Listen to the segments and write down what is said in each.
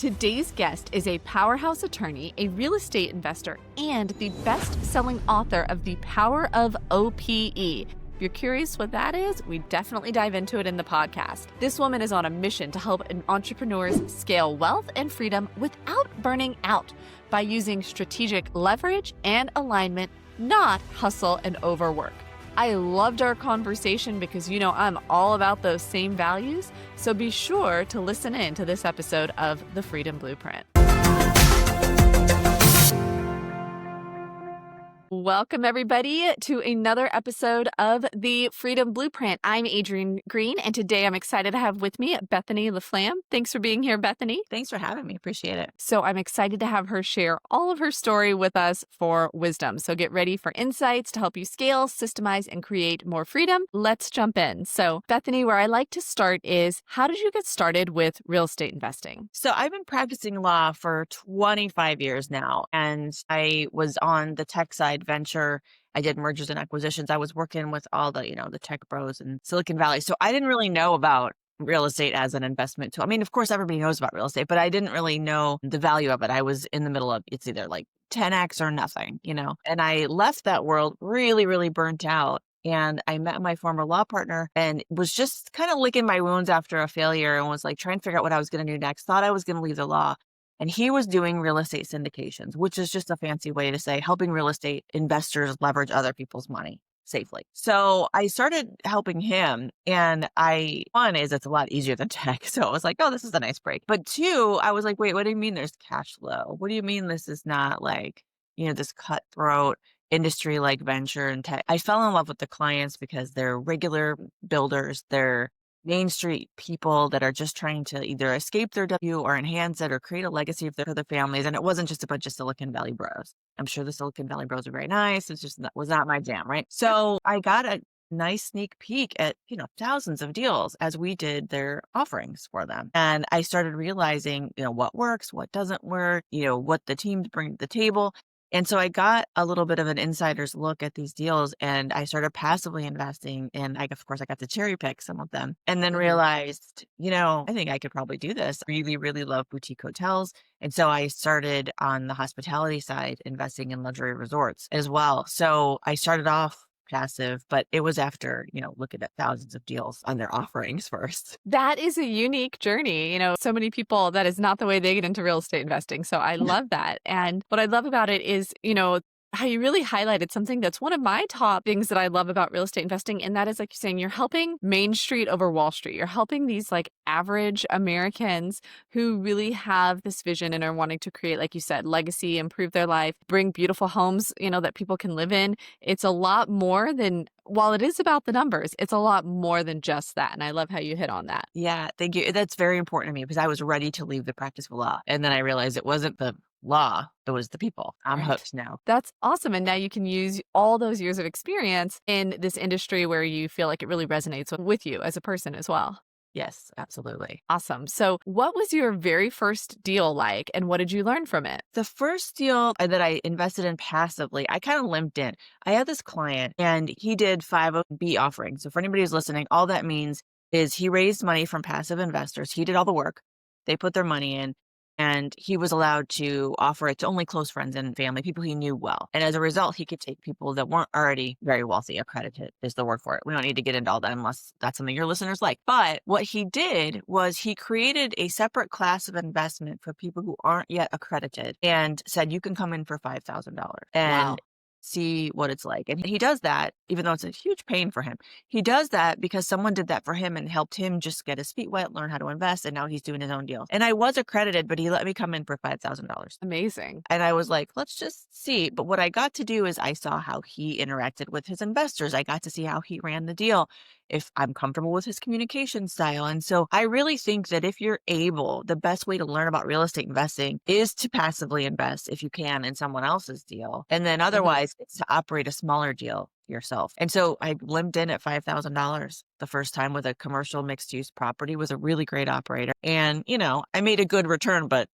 Today's guest is a powerhouse attorney, a real estate investor, and the best-selling author of The Power of OPE. If you're curious what that is, we definitely dive into it in the podcast. This woman is on a mission to help entrepreneurs scale wealth and freedom without burning out by using strategic leverage and alignment, not hustle and overwork. I loved our conversation because, I'm all about those same values. So be sure to listen in to this episode of The Freedom Blueprint. Welcome, everybody, to another episode of The Freedom Blueprint. I'm Adrienne Green, and today I'm excited to have with me Bethany LaFlam. Thanks for being here, Bethany. Thanks for having me. Appreciate it. So I'm excited to have her share all of her story with us for wisdom. So get ready for insights to help you scale, systemize, and create more freedom. Let's jump in. So Bethany, where I like to start is, how did you get started with real estate investing? So I've been practicing law for 25 years now, and I was on the tech side venture. I did mergers and acquisitions. I was working with all the, the tech bros in Silicon Valley. So I didn't really know about real estate as an investment tool. I mean, of course, everybody knows about real estate, but I didn't really know the value of it. I was in the middle of, it's either like 10x or nothing, and I left that world really, really burnt out. And I met my former law partner and was just kind of licking my wounds after a failure and was like trying to figure out what I was going to do next. Thought I was going to leave the law. And he was doing real estate syndications, which is just a fancy way to say helping real estate investors leverage other people's money safely. So I started helping him, and one is it's a lot easier than tech. So I was like, oh, this is a nice break. But two, I was like, wait, what do you mean there's cash flow? What do you mean this is not like, this cutthroat industry like venture and tech? I fell in love with the clients because they're regular builders. They're Main Street people that are just trying to either escape their W or enhance it or create a legacy for their families. And it wasn't just a bunch of Silicon Valley bros. I'm sure the Silicon Valley bros are very nice. It's just was not my jam, right? So I got a nice sneak peek at, thousands of deals as we did their offerings for them. And I started realizing, what works, what doesn't work, what the teams bring to the table. And so I got a little bit of an insider's look at these deals, and I started passively investing. And of course, I got to cherry pick some of them and then realized, I think I could probably do this. I really, really love boutique hotels. And so I started on the hospitality side, investing in luxury resorts as well. So I started off passive, but it was after, looking at thousands of deals on their offerings first. That is a unique journey. So many people, that is not the way they get into real estate investing. So I love that. And what I love about it is, how you really highlighted something that's one of my top things that I love about real estate investing. And that is, like you're saying, you're helping Main Street over Wall Street. You're helping these like average Americans who really have this vision and are wanting to create, like you said, legacy, improve their life, bring beautiful homes, that people can live in. It's a lot more than, while it is about the numbers, it's a lot more than just that. And I love how you hit on that. Yeah, thank you. That's very important to me because I was ready to leave the practice of law. And then I realized it wasn't the law, it was the people. I'm hooked now. That's awesome. And now you can use all those years of experience in this industry where you feel like it really resonates with you as a person as well. Yes, absolutely. Awesome. So what was your very first deal like, and what did you learn from it? The first deal that I invested in passively, I kind of limped in. I had this client and he did 5B offerings. So for anybody who's listening, all that means is he raised money from passive investors. He did all the work. They put their money in. And he was allowed to offer it to only close friends and family, people he knew well. And as a result, he could take people that weren't already very wealthy. Accredited is the word for it. We don't need to get into all that unless that's something your listeners like. But what he did was he created a separate class of investment for people who aren't yet accredited and said, you can come in for $5,000 and see what it's like. And he does that, even though it's a huge pain for him. He does that because someone did that for him and helped him just get his feet wet, learn how to invest. And now he's doing his own deals. And I was accredited, but he let me come in for $5,000. Amazing. And I was like, let's just see. But what I got to do is I saw how he interacted with his investors. I got to see how he ran the deal, if I'm comfortable with his communication style. And so I really think that if you're able, the best way to learn about real estate investing is to passively invest if you can in someone else's deal. And then otherwise it's to operate a smaller deal yourself. And so I limped in at $5,000 the first time with a commercial mixed use property. Was a really great operator. And, I made a good return, but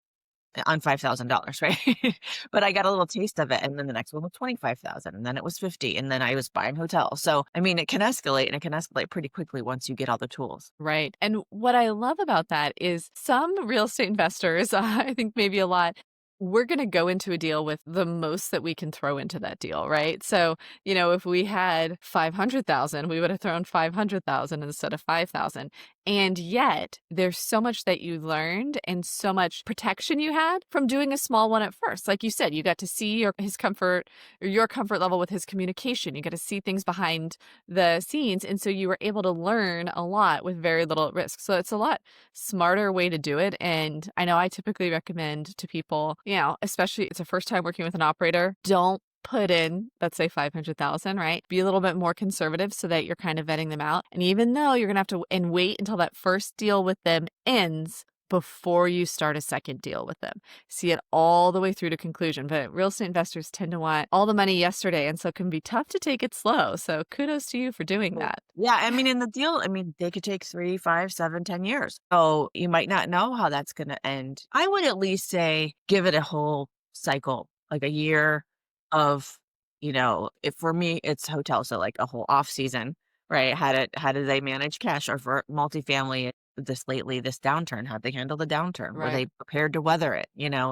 on $5,000, right? But I got a little taste of it. And then the next one was 25,000 and then it was 50. And then I was buying hotels. So, I mean, it can escalate and it can escalate pretty quickly once you get all the tools. Right. And what I love about that is some real estate investors, I think maybe a lot, we're going to go into a deal with the most that we can throw into that deal, right? So, if we had 500,000, we would have thrown 500,000 instead of 5,000. And yet there's so much that you learned and so much protection you had from doing a small one at first. Like you said, you got to see his comfort or your comfort level with his communication. You got to see things behind the scenes. And so you were able to learn a lot with very little risk. So it's a lot smarter way to do it. And I know I typically recommend to people, especially it's a first time working with an operator, don't put in, let's say 500,000, right? Be a little bit more conservative so that you're kind of vetting them out. And even though you're going to have to wait until that first deal with them ends before you start a second deal with them. See it all the way through to conclusion. But real estate investors tend to want all the money yesterday. And so it can be tough to take it slow. So kudos to you for doing that. Yeah. I mean, in the deal, they could take 3, 5, 7, 10 years. So you might not know how that's going to end. I would at least say, give it a whole cycle, like a year of, if for me, it's hotel. So like a whole off season, right? How did they manage cash? Or for multifamily, this downturn, how'd they handle the downturn? Right. Were they prepared to weather it?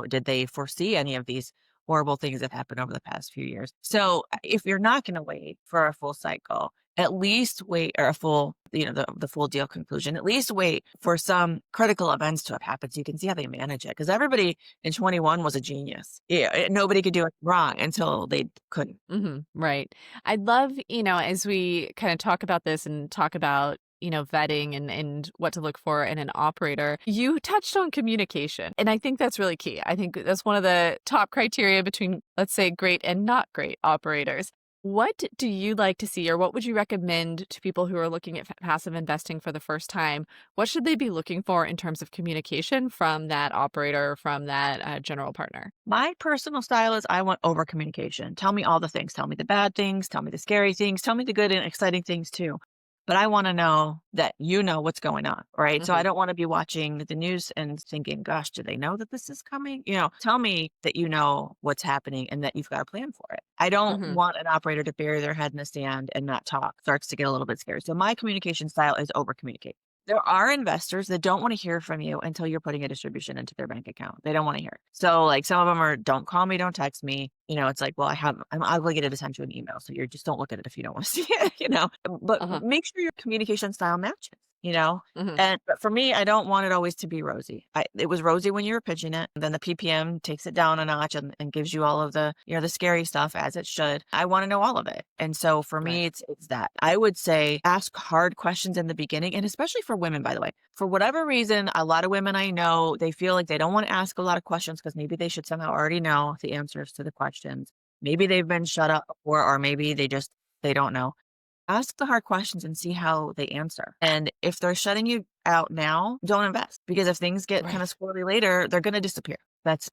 Did they foresee any of these horrible things that happened over the past few years? So if you're not going to wait for a full cycle, at least wait, or a full, the full deal conclusion, at least wait for some critical events to have happened so you can see how they manage it. Because everybody in 21 was a genius. Yeah, nobody could do it wrong until they couldn't. Mm-hmm, right. I'd love, as we kind of talk about this and talk about vetting and what to look for in an operator, you touched on communication. And I think that's really key. I think that's one of the top criteria between, let's say, great and not great operators. What do you like to see, or what would you recommend to people who are looking at passive investing for the first time? What should they be looking for in terms of communication from that operator, from that general partner? My personal style is I want over communication. Tell me all the things. Tell me the bad things. Tell me the scary things. Tell me the good and exciting things too. But I want to know that what's going on, right? Mm-hmm. So I don't want to be watching the news and thinking, gosh, do they know that this is coming? Tell me that you know what's happening and that you've got a plan for it. I don't want an operator to bury their head in the sand and not talk. Starts to get a little bit scary. So my communication style is over communicate. There are investors that don't want to hear from you until you're putting a distribution into their bank account. They don't want to hear it. So like some of them are, don't call me, don't text me. It's like, well, I'm obligated to send you an email. So you just don't look at it if you don't want to see it, but make sure your communication style matches. But for me, I don't want it always to be rosy. It was rosy when you were pitching it. Then the PPM takes it down a notch and gives you all of the, the scary stuff as it should. I want to know all of it. And so for me, it's that. I would say ask hard questions in the beginning, and especially for women, by the way. For whatever reason, a lot of women I know, they feel like they don't want to ask a lot of questions because maybe they should somehow already know the answers to the questions. Maybe they've been shut up before, or maybe they don't know. Ask the hard questions and see how they answer. And if they're shutting you out now, don't invest. Because if things get kind of squirrely later, they're going to disappear.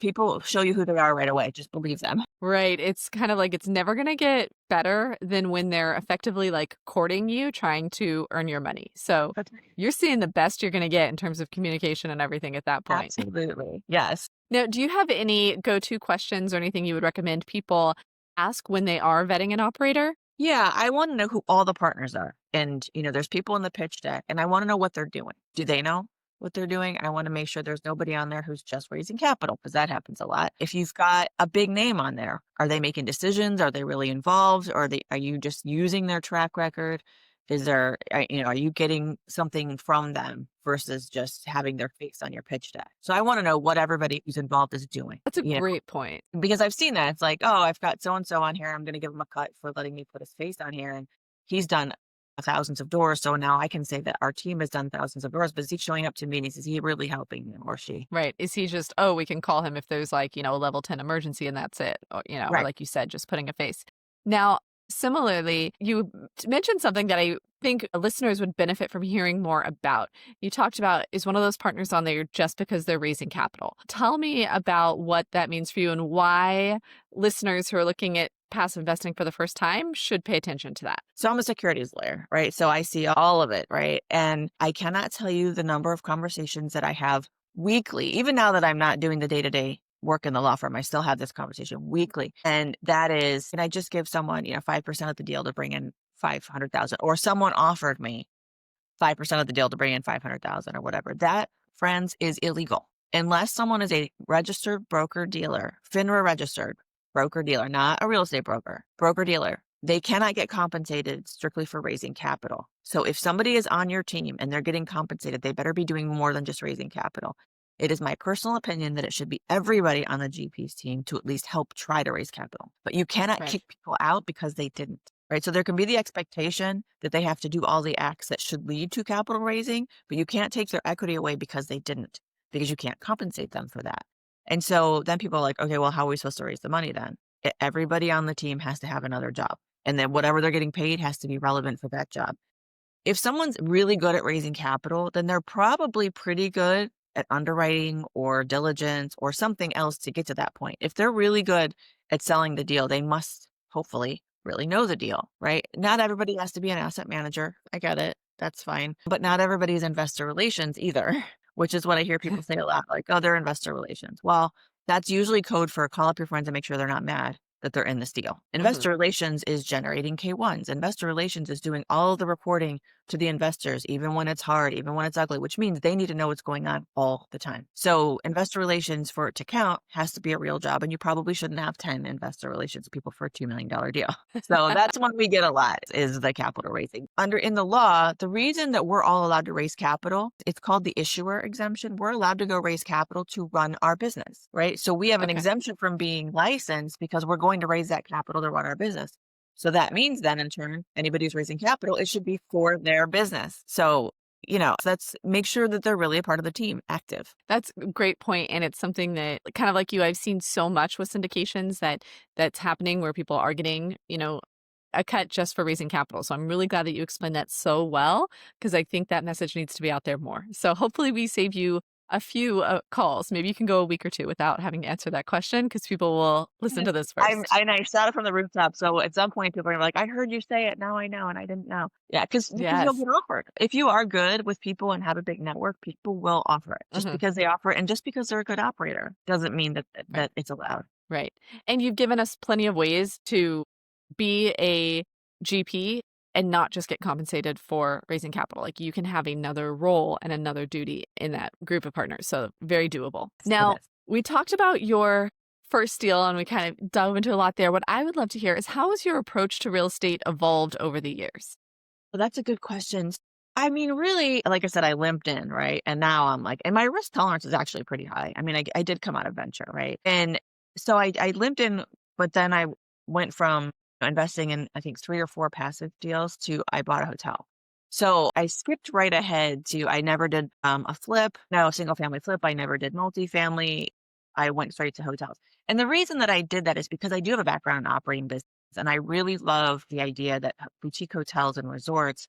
People show you who they are right away. Just believe them. Right. It's kind of like it's never going to get better than when they're effectively like courting you, trying to earn your money. So you're seeing the best you're going to get in terms of communication and everything at that point. Absolutely. Yes. Now, do you have any go-to questions or anything you would recommend people ask when they are vetting an operator? Yeah, I want to know who all the partners are. And, there's people in the pitch deck, and I want to know what they're doing. Do they know what they're doing? I want to make sure there's nobody on there who's just raising capital, because that happens a lot. If you've got a big name on there, are they making decisions? Are they really involved? Or are you just using their track record? Are you getting something from them versus just having their face on your pitch deck? So I want to know what everybody who's involved is doing. That's a great point. Because I've seen that. It's like, oh, I've got so-and-so on here. I'm going to give him a cut for letting me put his face on here. And he's done thousands of doors. So now I can say that our team has done thousands of doors, but is he showing up to meetings? Is he really helping them, or she? Right. Is he just, we can call him if there's like, a level 10 emergency and that's it. Or, or like you said, just putting a face. Now, similarly, you mentioned something that I think listeners would benefit from hearing more about. You talked about, is one of those partners on there just because they're raising capital? Tell me about what that means for you and why listeners who are looking at passive investing for the first time should pay attention to that. So I'm a securities lawyer, right? So I see all of it, right? And I cannot tell you the number of conversations that I have weekly, even now that I'm not doing the day-to-day work in the law firm, I still have this conversation weekly. And that is, can I just give someone, 5% of the deal to bring in 500,000, or someone offered me 5% of the deal to bring in 500,000 or whatever. That, friends, is illegal. Unless someone is a registered broker dealer, FINRA registered broker dealer, not a real estate broker dealer, they cannot get compensated strictly for raising capital. So if somebody is on your team and they're getting compensated, they better be doing more than just raising capital. It is my personal opinion that it should be everybody on the GP's team to at least help try to raise capital. But you cannot kick people out because they didn't. Right. So there can be the expectation that they have to do all the acts that should lead to capital raising, but you can't take their equity away because they didn't, because you can't compensate them for that. And so then people are like, okay, well, how are we supposed to raise the money then? Everybody on the team has to have another job. And then whatever they're getting paid has to be relevant for that job. If someone's really good at raising capital, then they're probably pretty good at underwriting or diligence or something else to get to that point. If they're really good at selling the deal, they must hopefully really know the deal, right? Not everybody has to be an asset manager. I get it. That's fine. But not everybody's investor relations either, which is what I hear people say a lot, like, oh, they're investor relations. Well, that's usually code for call up your friends and make sure they're not mad that they're in this deal. Investor relations is generating K1s. Investor relations is doing all of the reporting to the investors, even when it's hard, even when it's ugly, which means they need to know what's going on all the time. So investor relations, for it to count, has to be a real job. And you probably shouldn't have 10 investor relations people for a $2 million deal. So that's one we get a lot, is the capital raising. In the law, the reason that we're all allowed to raise capital, it's called the issuer exemption. We're allowed to go raise capital to run our business, right? So we have an exemption from being licensed because we're going to raise that capital to run our business. So that means then in turn, anybody who's raising capital, it should be for their business. So, let's make sure that they're really a part of the team, active. That's a great point. And it's something that, kind of like you, I've seen so much with syndications that's happening where people are getting, a cut just for raising capital. So I'm really glad that you explained that so well, because I think that message needs to be out there more. So hopefully we save you a few calls. Maybe you can go a week or two without having to answer that question, because people will listen to this first. I shout it from the rooftop. So at some point, people are like, I heard you say it. Now I know. And I didn't know. Yeah. Because you'll get offered. If you are good with people and have a big network, people will offer it. Just because they offer it, and just because they're a good operator doesn't mean that it's allowed. Right. And you've given us plenty of ways to be a GP and not just get compensated for raising capital. Like, you can have another role and another duty in that group of partners. So very doable. Now, we talked about your first deal and we kind of dove into a lot there. What I would love to hear is, how has your approach to real estate evolved over the years? Well, that's a good question. I mean, really, like I said, I limped in, right? And now I'm like, and my risk tolerance is actually pretty high. I mean, I did come out of venture, right? And so I limped in, but then I went from investing in, I think, 3 or 4 passive deals to I bought a hotel. So I skipped right ahead to, I never did a flip, no single family flip. I never did multifamily. I went straight to hotels. And the reason that I did that is because I do have a background in operating business. And I really love the idea that boutique hotels and resorts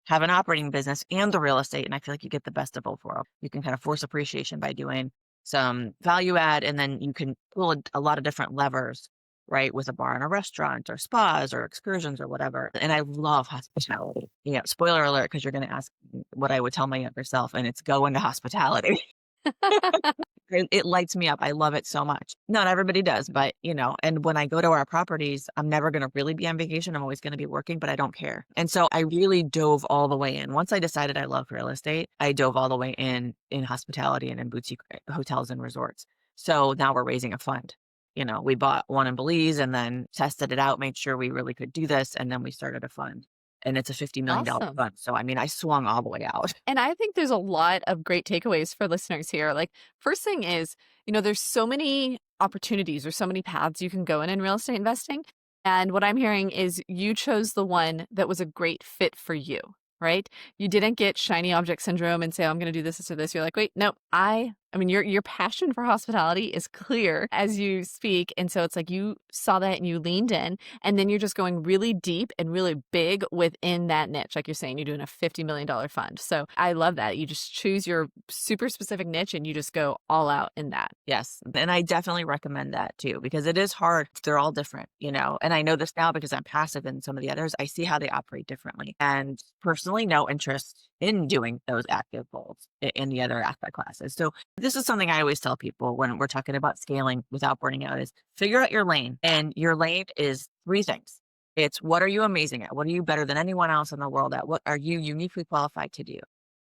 have an operating business and the real estate. And I feel like you get the best of both worlds. You can kind of force appreciation by doing some value add, and then you can pull a lot of different levers, right? With a bar and a restaurant or spas or excursions or whatever. And I love hospitality. Yeah. Spoiler alert, because you're going to ask what I would tell my younger self, and it's go into hospitality. It lights me up. I love it so much. Not everybody does, but and when I go to our properties, I'm never going to really be on vacation. I'm always going to be working, but I don't care. And so I really dove all the way in. Once I decided I loved real estate, I dove all the way in hospitality and in boutique hotels and resorts. So now we're raising a fund. We bought one in Belize and then tested it out, made sure we really could do this. And then we started a fund. And it's a $50 million fund. So, I mean, I swung all the way out. And I think there's a lot of great takeaways for listeners here. Like, first thing is, there's so many opportunities or so many paths you can go in real estate investing. And what I'm hearing is you chose the one that was a great fit for you, right? You didn't get shiny object syndrome and say, oh, I'm going to do this or this. You're like, wait, no, I mean, your passion for hospitality is clear as you speak. And so it's like you saw that and you leaned in, and then you're just going really deep and really big within that niche. Like you're saying, you're doing a $50 million fund. So I love that. You just choose your super specific niche and you just go all out in that. Yes. And I definitely recommend that too, because it is hard. They're all different, and I know this now because I'm passive in some of the others. I see how they operate differently, and personally, no interest in doing those active goals in the other asset classes. So this is something I always tell people when we're talking about scaling without burning out is figure out your lane. And your lane is three things. It's what are you amazing at? What are you better than anyone else in the world at? What are you uniquely qualified to do?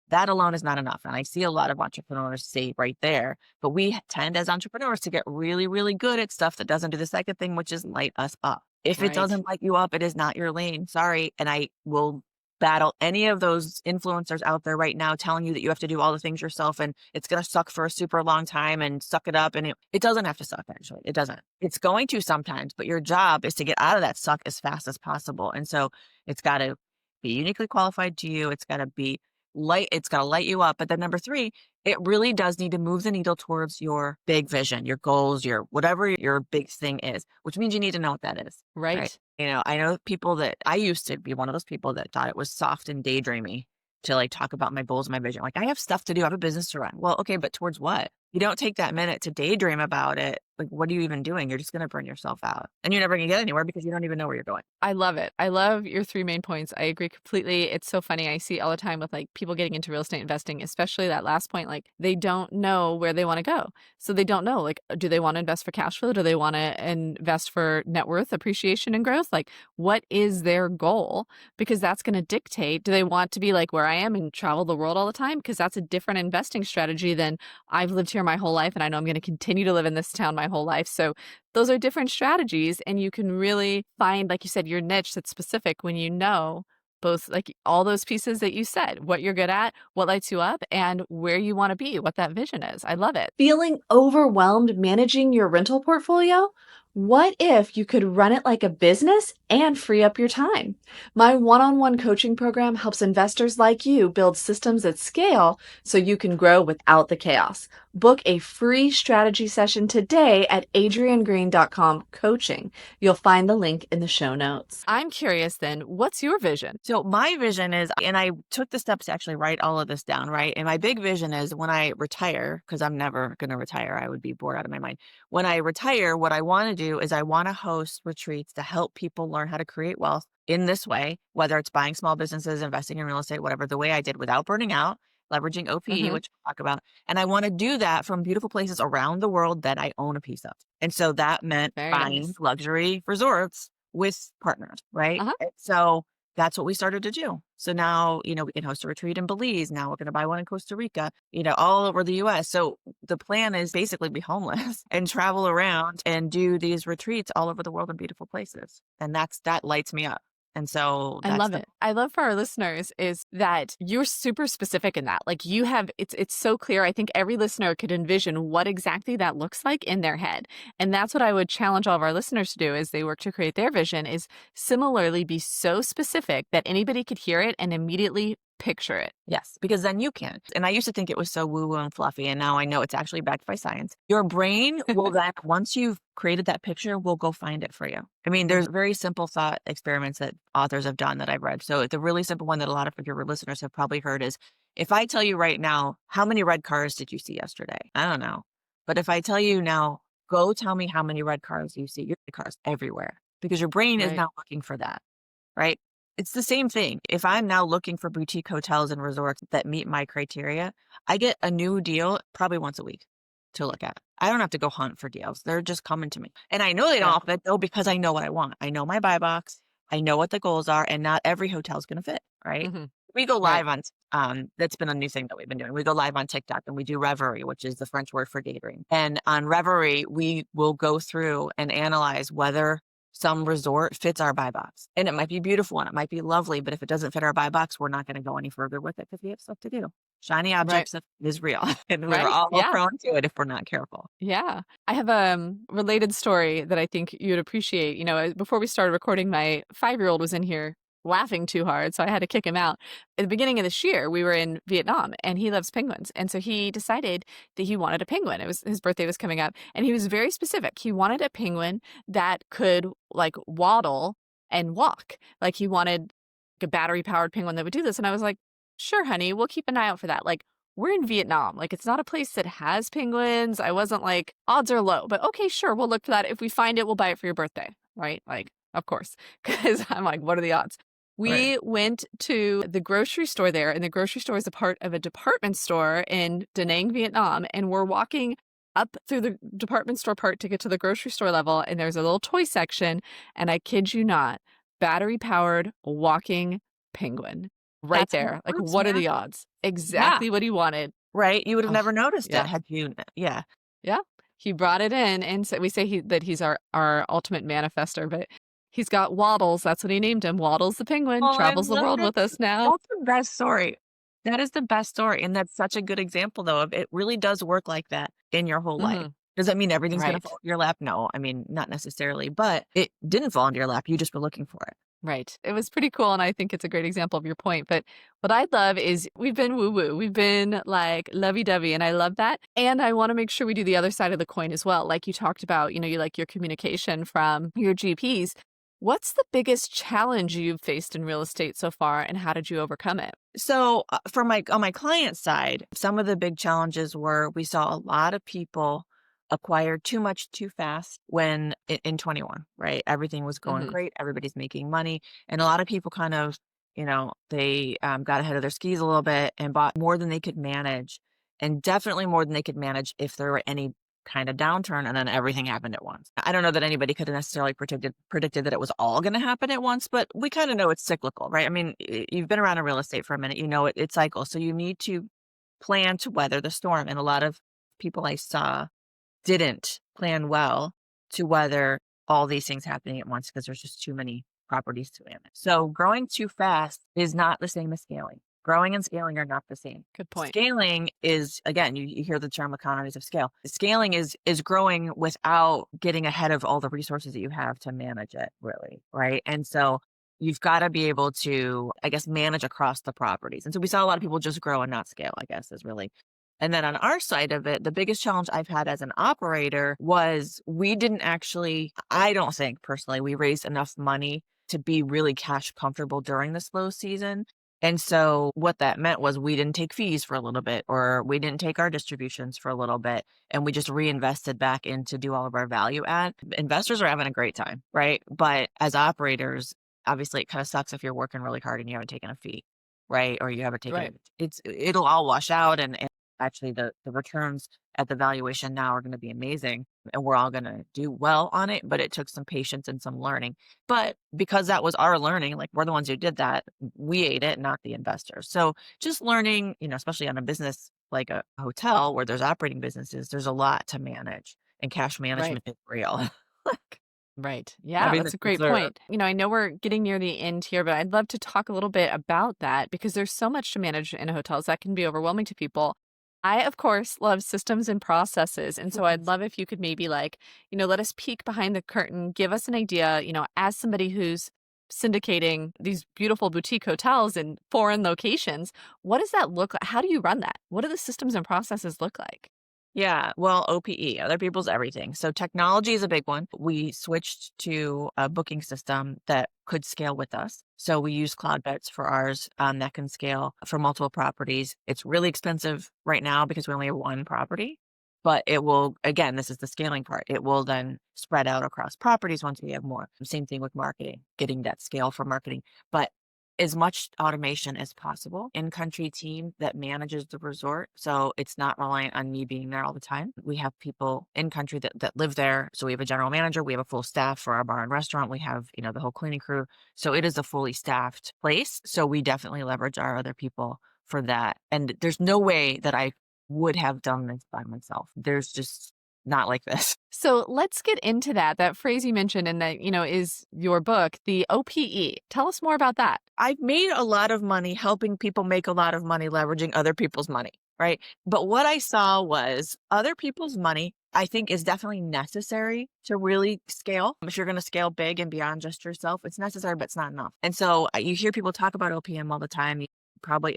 That alone is not enough. And I see a lot of entrepreneurs say right there, but we tend as entrepreneurs to get really, really good at stuff that doesn't do the second thing, which is light us up. If it Right. doesn't light you up, it is not your lane. Sorry. And I will battle any of those influencers out there right now telling you that you have to do all the things yourself and it's going to suck for a super long time and suck it up. And it doesn't have to suck, actually. It doesn't. It's going to sometimes, but your job is to get out of that suck as fast as possible. And so it's got to be uniquely qualified to you. It's got to be light. It's got to light you up. But then number three, it really does need to move the needle towards your big vision, your goals, your whatever your big thing is, which means you need to know what that is. Right. I know people that I used to be one of those people that thought it was soft and daydreamy to like talk about my goals and my vision. Like I have stuff to do. I have a business to run. Well, okay, but towards what? You don't take that minute to daydream about it. Like, what are you even doing? You're just going to burn yourself out and you're never going to get anywhere because you don't even know where you're going. I love it. I love your three main points. I agree completely. It's so funny. I see all the time with like people getting into real estate investing, especially that last point, like they don't know where they want to go. So they don't know, like, do they want to invest for cash flow? Do they want to invest for net worth appreciation and growth? Like, what is their goal? Because that's going to dictate, do they want to be like where I am and travel the world all the time? Because that's a different investing strategy than I've lived here my whole life and I know I'm going to continue to live in this town my whole life. So those are different strategies. And you can really find, like you said, your niche that's specific when you know both like all those pieces that you said, what you're good at, what lights you up, and where you want to be, what that vision is. I love it. Feeling overwhelmed managing your rental portfolio? What if you could run it like a business and free up your time? My one-on-one coaching program helps investors like you build systems at scale so you can grow without the chaos. Book a free strategy session today at adriennegreen.com/coaching. You'll find the link in the show notes. I'm curious then, what's your vision? So my vision is, and I took the steps to actually write all of this down, right? And my big vision is when I retire, because I'm never going to retire, I would be bored out of my mind. When I retire, what I want to do is I want to host retreats to help people learn how to create wealth in this way, whether it's buying small businesses, investing in real estate, whatever, the way I did without burning out, leveraging OPE, which we'll talk about. And I want to do that from beautiful places around the world that I own a piece of. And so that meant Very buying nice. luxury resorts with partners, right? Uh-huh. And so that's what we started to do. So now, we can host a retreat in Belize. Now we're going to buy one in Costa Rica, all over the US. So the plan is basically be homeless and travel around and do these retreats all over the world in beautiful places. And that lights me up. And so I love it. I love for our listeners is that you're super specific in that. Like you have, it's so clear. I think every listener could envision what exactly that looks like in their head. And that's what I would challenge all of our listeners to do as they work to create their vision is similarly be so specific that anybody could hear it and immediately picture it. Yes, because then you can. And I used to think it was so woo-woo and fluffy, and now I know it's actually backed by science. Your brain will then, once you've created that picture, will go find it for you. I mean, there's very simple thought experiments that authors have done that I've read. So the really simple one that a lot of your listeners have probably heard is, if I tell you right now, how many red cars did you see yesterday? I don't know. But if I tell you now, go tell me how many red cars you see, you see cars everywhere, because your brain is Right. now looking for that, right? It's the same thing. If I'm now looking for boutique hotels and resorts that meet my criteria, I get a new deal probably once a week to look at. I don't have to go hunt for deals. They're just coming to me. And I know they don't Yeah. all fit though, because I know what I want. I know my buy box. I know what the goals are, and not every hotel is going to fit, right? Mhm. We go Right. live on, that's been a new thing that we've been doing. We go live on TikTok and we do Reverie, which is the French word for daydream. And on Reverie, we will go through and analyze whether some resort fits our buy box. And it might be beautiful and it might be lovely, but if it doesn't fit our buy box, we're not going to go any further with it because we have stuff to do. Shiny objects is real. And we're Right. all Yeah. prone to it if we're not careful. Yeah. I have a related story that I think you'd appreciate. Before we started recording, my 5-year-old was in here laughing too hard, so I had to kick him out. At the beginning of this year, we were in Vietnam and he loves penguins. And so he decided that he wanted a penguin. His birthday was coming up and he was very specific. He wanted a penguin that could like waddle and walk. Like he wanted a battery powered penguin that would do this. And I was like, sure, honey, we'll keep an eye out for that. Like, we're in Vietnam. Like, it's not a place that has penguins. I wasn't like, odds are low, but okay, sure, we'll look for that. If we find it, we'll buy it for your birthday, right? Like, of course, because I'm like, what are the odds? We went to the grocery store there, and the grocery store is a part of a department store in Da Nang, Vietnam. And we're walking up through the department store part to get to the grocery store level, and there's a little toy section. And I kid you not, battery-powered walking penguin right That's there. Like, cute, what are yeah. the odds? Yeah. Exactly what he wanted. Right? You would have Oh, never noticed yeah. it had you, yeah. Yeah. He brought it in, and so we say that he's our ultimate manifester, but he's got Waddles. That's what he named him. Waddles the penguin Oh, I travels the love world that. with us now. That's the best story. That is the best story. And that's such a good example, though, of it really does work like that in your whole life. Mhm. Does that mean everything's going Right. to fall into your lap? No, I mean, not necessarily, but it didn't fall into your lap. You just were looking for it. Right. It was pretty cool, and I think it's a great example of your point. But what I love is we've been woo-woo. We've been like lovey-dovey, and I love that. And I want to make sure we do the other side of the coin as well. Like you talked about, you like your communication from your GPs. What's the biggest challenge you've faced in real estate so far, and how did you overcome it? So on my client side, some of the big challenges were we saw a lot of people acquire too much too fast when in 21, right? Everything was going Mhm. great. Everybody's making money. And a lot of people kind of, they got ahead of their skis a little bit and bought more than they could manage, and definitely more than they could manage if there were any kind of downturn, and then everything happened at once. I don't know that anybody could have necessarily predicted that it was all going to happen at once, but we kind of know it's cyclical, right? I mean, you've been around in real estate for a minute, it cycles. So you need to plan to weather the storm. And a lot of people I saw didn't plan well to weather all these things happening at once because there's just too many properties to manage. So growing too fast is not the same as scaling. Growing and scaling are not the same. Good point. Scaling is, again, you hear the term economies of scale. Scaling is growing without getting ahead of all the resources that you have to manage it, really, right? And so you've got to be able to, I guess, manage across the properties. And so we saw a lot of people just grow and not scale, I guess, is really. And then on our side of it, the biggest challenge I've had as an operator was we didn't actually, I don't think personally, we raised enough money to be really cash comfortable during the slow season. And so what that meant was we didn't take fees for a little bit, or we didn't take our distributions for a little bit, and we just reinvested back in to do all of our value add. Investors are having a great time, right? But as operators, obviously it kind of sucks if you're working really hard and you haven't taken a fee, right? Or you haven't taken Right. it'll all wash out, and actually the returns at the valuation now are going to be amazing, and we're all going to do well on it. But it took some patience and some learning. But because that was our learning, like we're the ones who did that, we ate it, not the investors. So just learning, especially on a business like a hotel where there's operating businesses, there's a lot to manage, and cash management is real. Like, Right. Yeah, having that's the a great reserve. point. I know we're getting near the end here, but I'd love to talk a little bit about that because there's so much to manage in hotels that can be overwhelming to people. I, of course, love systems and processes. And so I'd love if you could maybe let us peek behind the curtain, give us an idea, as somebody who's syndicating these beautiful boutique hotels in foreign locations, what does that look like? How do you run that? What do the systems and processes look like? Yeah, well, OPE, other people's everything. So technology is a big one. We switched to a booking system that could scale with us. So we use cloud beds for ours that can scale for multiple properties. It's really expensive right now because we only have one property, but it will, again, this is the scaling part. It will then spread out across properties once we have more. Same thing with marketing, getting that scale for marketing. But as much automation as possible, in-country team that manages the resort. So it's not reliant on me being there all the time. We have people in country that live there. So we have a general manager, we have a full staff for our bar and restaurant. We have, the whole cleaning crew. So it is a fully staffed place. So we definitely leverage our other people for that. And there's no way that I would have done this by myself. There's just not like this. So let's get into that phrase you mentioned and that, is your book, the OPE. Tell us more about that. I've made a lot of money helping people make a lot of money leveraging other people's money, right? But what I saw was other people's money, I think, is definitely necessary to really scale. If you're going to scale big and beyond just yourself, it's necessary, but it's not enough. And so you hear people talk about OPM all the time.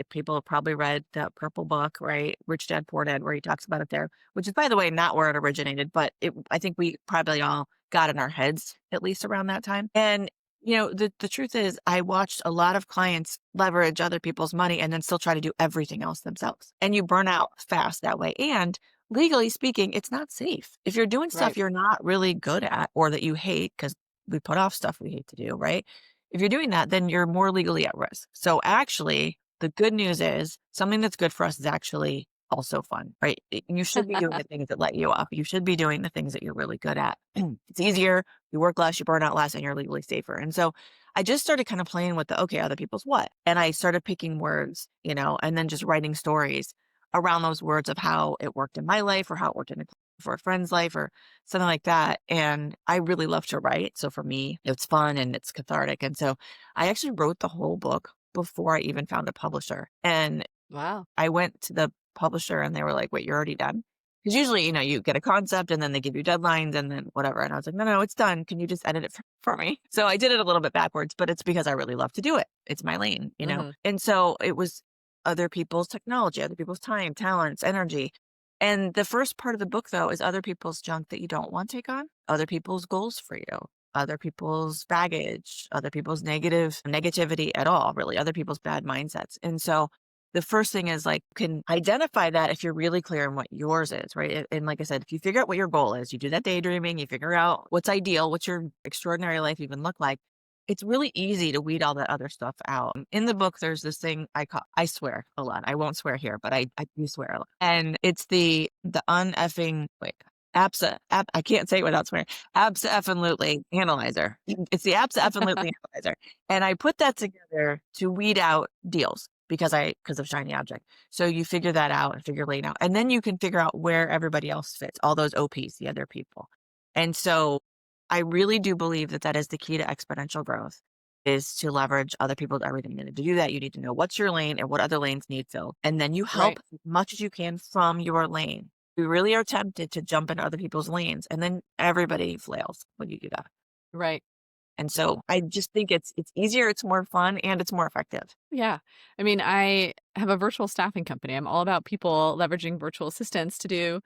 People have probably read the Purple Book, right? Rich Dad, Poor Dad, where he talks about it there, which is, by the way, not where it originated, but I think we probably all got in our heads at least around that time. And the truth is I watched a lot of clients leverage other people's money and then still try to do everything else themselves. And you burn out fast that way. And legally speaking, it's not safe. If you're doing stuff Right. you're not really good at or that you hate, because we put off stuff we hate to do, right? If you're doing that, then you're more legally at risk. So actually, the good news is something that's good for us is actually also fun, right? You should be doing the things that let you up. You should be doing the things that you're really good at. It's easier, you work less, you burn out less, and you're legally safer. And so I just started kind of playing with the, okay, other people's what? And I started picking words, and then just writing stories around those words of how it worked in my life or how it worked for a friend's life or something like that. And I really love to write. So for me, it's fun and it's cathartic. And so I actually wrote the whole book before I even found a publisher. And Wow. I went to the publisher and they were like, wait, you're already done? Because usually, you get a concept and then they give you deadlines and then whatever. And I was like, no, it's done. Can you just edit it for me? So I did it a little bit backwards, but it's because I really love to do it. It's my lane, Mm-hmm. And so it was other people's technology, other people's time, talents, energy. And the first part of the book, though, is other people's junk that you don't want to take on, other people's goals for you, other people's baggage, other people's negativity at all, really, other people's bad mindsets. And so the first thing is like, you can identify that if you're really clear on what yours is, right? And like I said, if you figure out what your goal is, you do that daydreaming, you figure out what's ideal, what's your extraordinary life even look like. It's really easy to weed all that other stuff out. In the book, there's this thing I swear a lot. I won't swear here, but I do swear a lot. And it's the uneffing, wait, I can't say it without swearing. Abso-effing-lutely analyzer. It's the abso-effing-lutely analyzer. And I put that together to weed out deals because of shiny object. So you figure that out and figure lane out. And then you can figure out where everybody else fits, all those OPs, the other people. And so I really do believe that is the key to exponential growth, is to leverage other people's everything. And to do that, you need to know what's your lane and what other lanes need filled. And then you help as much as you can from your lane. We really are tempted to jump into other people's lanes, and then everybody flails when you do that. Right. And so I just think it's easier, it's more fun, and it's more effective. Yeah. I mean, I have a virtual staffing company. I'm all about people leveraging virtual assistants to do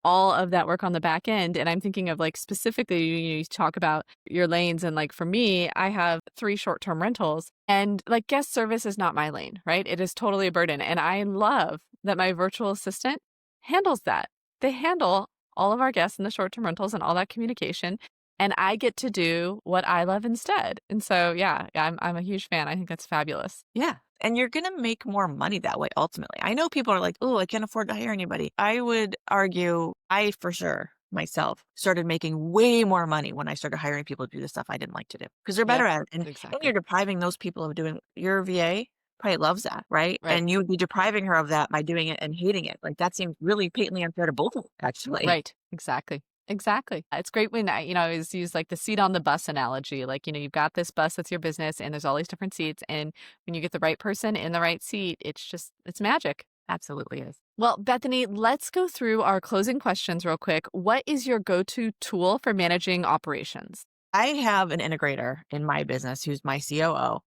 all of that work on the back end. And I'm thinking of like specifically, you talk about your lanes. And like for me, I have 3 short-term rentals and like guest service is not my lane, right? It is totally a burden. And I love that my virtual assistant handles that. They handle all of our guests in the short-term rentals and all that communication. And I get to do what I love instead. And so, yeah, I'm a huge fan. I think that's fabulous. Yeah. And you're going to make more money that way, ultimately. I know people are like, oh, I can't afford to hire anybody. I would argue I, for sure, myself, started making way more money when I started hiring people to do the stuff I didn't like to do because they're better at it. And you're depriving those people of doing your VA. Probably loves that, right? And you would be depriving her of that by doing it and hating it. Like that seems really patently unfair to both of them, actually. Right. Exactly. It's great when I always use like the seat on the bus analogy. Like, you've got this bus that's your business and there's all these different seats. And when you get the right person in the right seat, it's magic. Absolutely is. Well, Bethany, let's go through our closing questions real quick. What is your go-to tool for managing operations? I have an integrator in my business who's my COO,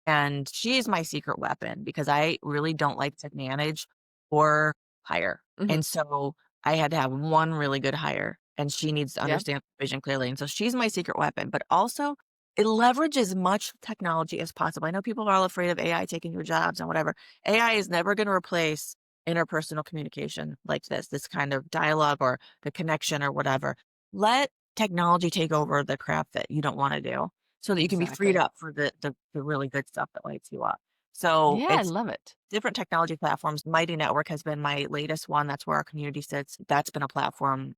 and she is my secret weapon because I really don't like to manage or hire. Mhm. And so I had to have one really good hire, and she needs to understand the vision clearly. And so she's my secret weapon, but also it leverages as much technology as possible. I know people are all afraid of AI taking your jobs and whatever. AI is never going to replace interpersonal communication like this kind of dialogue or the connection or whatever. Let technology take over the crap that you don't want to do so that you can be freed up for the really good stuff that lights you up. So Yeah, I love it. Different technology platforms. Mighty Network has been my latest one. That's where our community sits. That's been a platform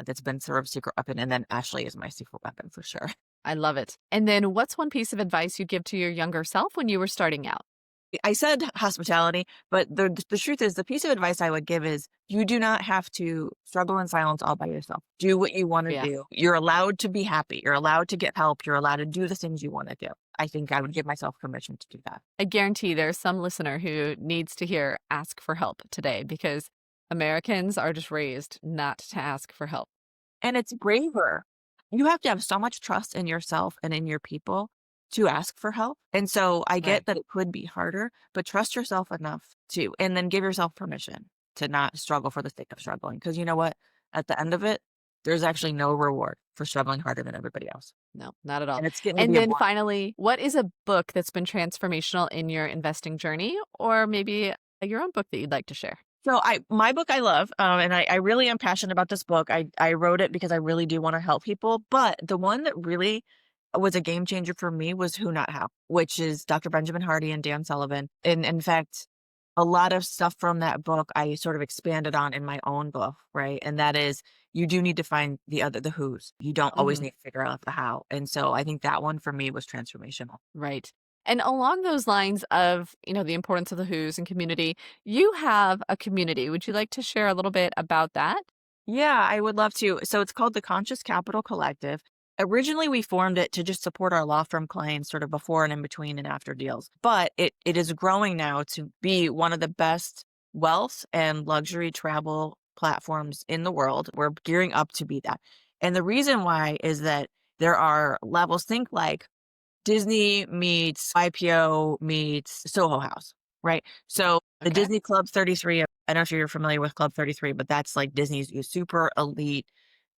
that's been sort of secret weapon. And then Ashley is my secret weapon for sure. I love it. And then what's one piece of advice you'd give to your younger self when you were starting out? I said hospitality, but the truth is, the piece of advice I would give is you do not have to struggle in silence all by yourself. Do what you want to do. You're allowed to be happy. You're allowed to get help. You're allowed to do the things you want to do. I think I would give myself permission to do that. I guarantee there's some listener who needs to hear ask for help today because Americans are just raised not to ask for help. And it's braver. You have to have so much trust in yourself and in your people to ask for help. And so I get that it could be harder, but trust yourself enough to, and then give yourself permission to not struggle for the sake of struggling. Because you know what? At the end of it, there's actually no reward for struggling harder than everybody else. No, not at all. And then finally, what is a book that's been transformational in your investing journey, or maybe your own book that you'd like to share? So my book I love, and I really am passionate about this book. I wrote it because I really do want to help people. But the one that really was a game changer for me was Who Not How, which is Dr. Benjamin Hardy and Dan Sullivan. And in fact, a lot of stuff from that book I sort of expanded on in my own book, right? And that is, you do need to find the who's. You don't always need to figure out the how. And so I think that one for me was transformational. Right. And along those lines of, the importance of the who's and community, you have a community. Would you like to share a little bit about that? Yeah, I would love to. So it's called the Conscious Capital Collective. Originally, we formed it to just support our law firm clients sort of before and in between and after deals. But it is growing now to be one of the best wealth and luxury travel platforms in the world. We're gearing up to be that. And the reason why is that there are levels. Think like Disney meets IPO meets Soho House, right? So the Okay. Disney Club 33, I don't know if you're familiar with Club 33, but that's like Disney's super elite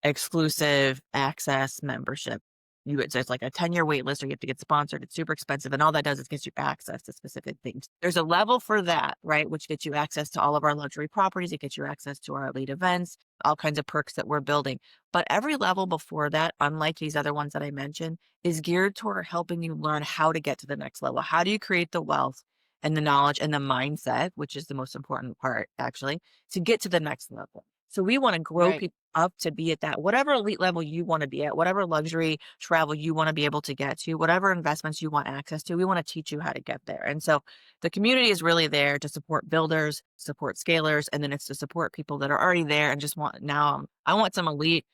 exclusive access membership. It's like a 10-year wait list, or you have to get sponsored. It's super expensive. And all that does is gets you access to specific things. There's a level for that, right? Which gets you access to all of our luxury properties. It gets you access to our elite events, all kinds of perks that we're building. But every level before that, unlike these other ones that I mentioned, is geared toward helping you learn how to get to the next level. How do you create the wealth and the knowledge and the mindset, which is the most important part, actually, to get to the next level? So we want to grow Right. people up to be at that, whatever elite level you want to be at, whatever luxury travel you want to be able to get to, whatever investments you want access to, we want to teach you how to get there. And so the community is really there to support builders, support scalers, and then it's to support people that are already there and just want, I want some elite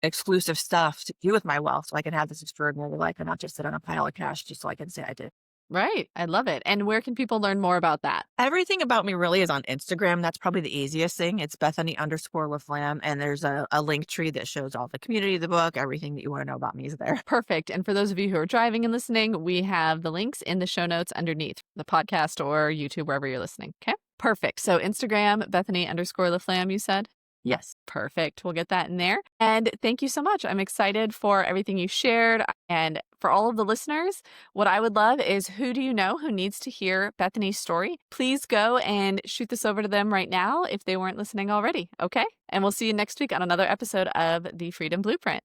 exclusive stuff to do with my wealth so I can have this extraordinary life and not just sit on a pile of cash just so I can say I did. Right. I love it. And where can people learn more about that? Everything about me really is on Instagram. That's probably the easiest thing. It's Bethany_LaFlam. And there's a link tree that shows all the community of the book. Everything that you want to know about me is there. Perfect. And for those of you who are driving and listening, we have the links in the show notes underneath the podcast or YouTube, wherever you're listening. Okay. Perfect. So Instagram, Bethany_LaFlam, you said? Yes. Perfect. We'll get that in there. And thank you so much. I'm excited for everything you shared. And for all of the listeners, what I would love is, who do you know who needs to hear Bethany's story? Please go and shoot this over to them right now if they weren't listening already. Okay. And we'll see you next week on another episode of The Freedom Blueprint.